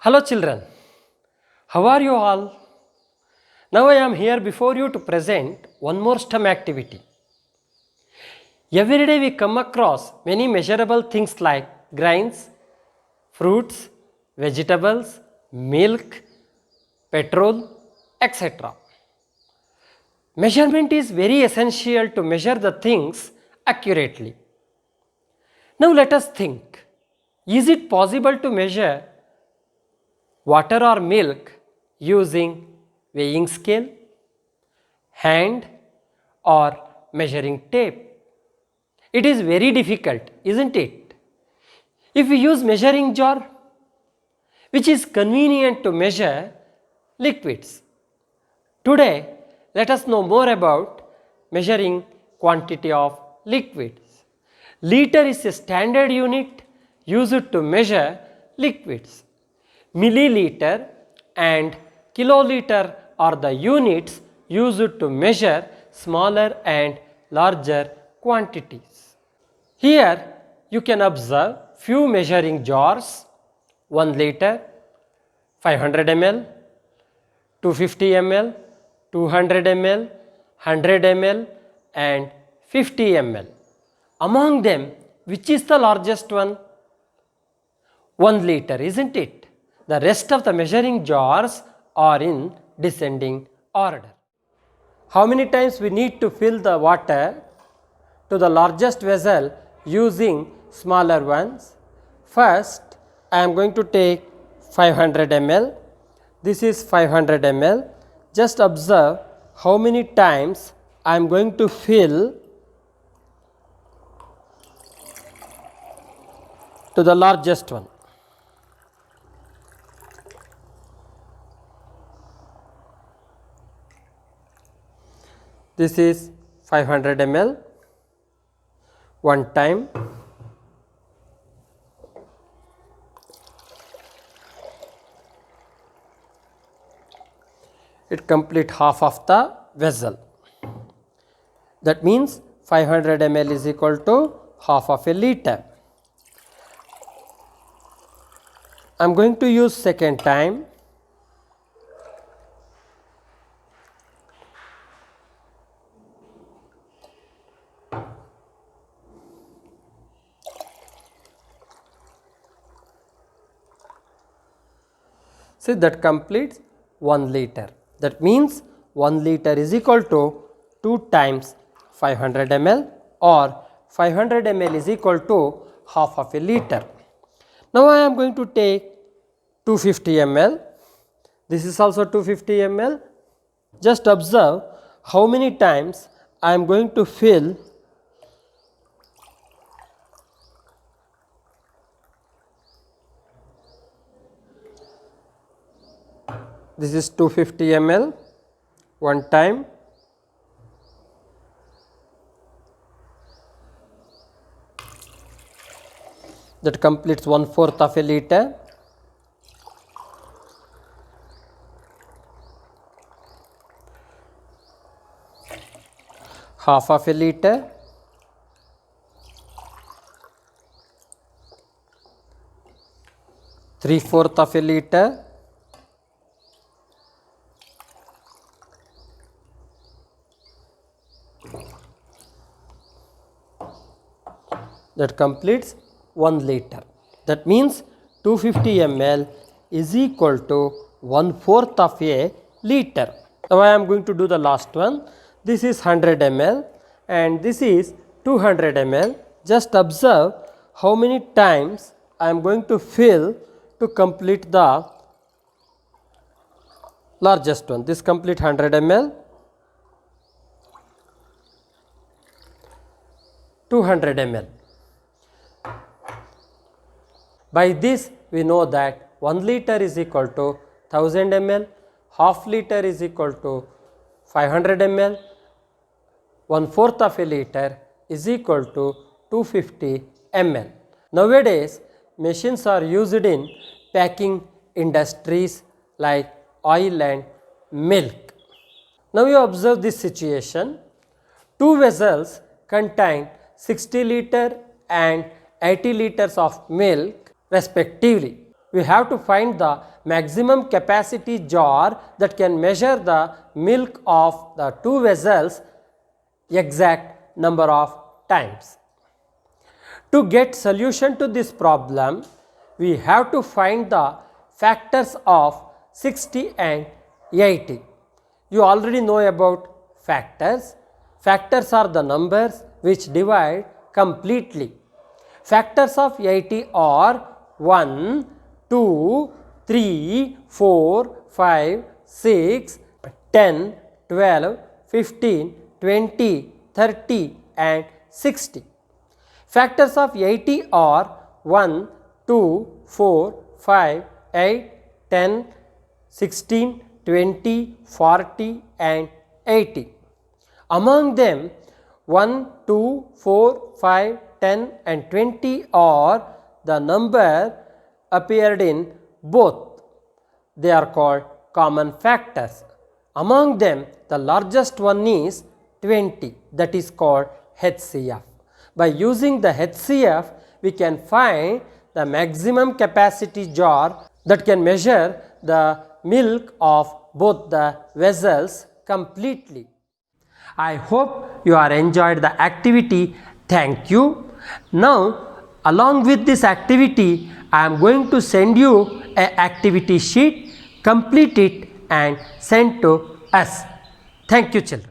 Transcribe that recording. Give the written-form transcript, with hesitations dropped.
Hello children, how are you all? Now I am here before you to present one more STEM activity. Every day we come across many measurable things like grains, fruits, vegetables, milk, petrol, etc. Measurement is very essential to measure the things accurately. Now let us think, is it possible to measure water or milk using weighing scale, hand or measuring tape? It is very difficult, isn't it? If we use measuring jar, which is convenient to measure liquids. Today, let us know more about measuring quantity of liquids. Liter is a standard unit used to measure liquids. Milliliter and kiloliter are the units used to measure smaller and larger quantities. Here you can observe few measuring jars: 1 liter, 500 ml, 250 ml, 200 ml, 100 ml and 50 ml. Among them, which is the largest one? 1 liter, isn't it? The rest of the measuring jars are in descending order. How many times we need to fill the water to the largest vessel using smaller ones? First, I am going to take 500 ml. This is 500 ml. Just observe how many times I am going to fill to the largest one. This is 500 ml, one time. It complete half of the vessel. That means 500 ml is equal to half of a liter. I am going to use second time. See, that completes 1 liter. That means 1 liter is equal to 2 times 500 ml or 500 ml is equal to half of a liter. Now I am going to take 250 ml. This is also 250 ml. Just observe how many times I am going to fill this is 250 ml, one time. That completes 1/4 of a liter. Half of a liter. Three-fourth of a liter. That completes 1 liter. That means 250 ml is equal to 1/4 of a liter. Now I am going to do the last one. This is 100 ml and this is 200 ml. Just observe how many times I am going to fill to complete the largest one. This complete 100 ml, 200 ml. By this we know that 1 liter is equal to 1000 ml, half liter is equal to 500 ml, 1/4 of a liter is equal to 250 ml. Nowadays machines are used in packing industries like oil and milk. Now you observe this situation. Two vessels contain 60 liter and 80 liters of milk respectively. we have to find the maximum capacity jar that can measure the milk of the two vessels exact number of times. To get solution to this problem, we have to find the factors of 60 and 80. You already know about factors. Factors are the numbers which divide completely. Factors of 80 are 1, 2, 3, 4, 5, 6, 10, 12, 15, 20, 30 and 60. Factors of 80 are 1, 2, 4, 5, 8, 10, 16, 20, 40 and 80. Among them 1, 2, 4, 5, 10 and 20 are the number appeared in both. They are called common factors. Among them the largest one is 20, that is called HCF. By using the HCF, we can find the maximum capacity jar that can measure the milk of both the vessels completely. I hope you are enjoyed the activity. Thank you. Now, along with this activity, I am going to send you an activity sheet. Complete it and send to us. Thank you, children.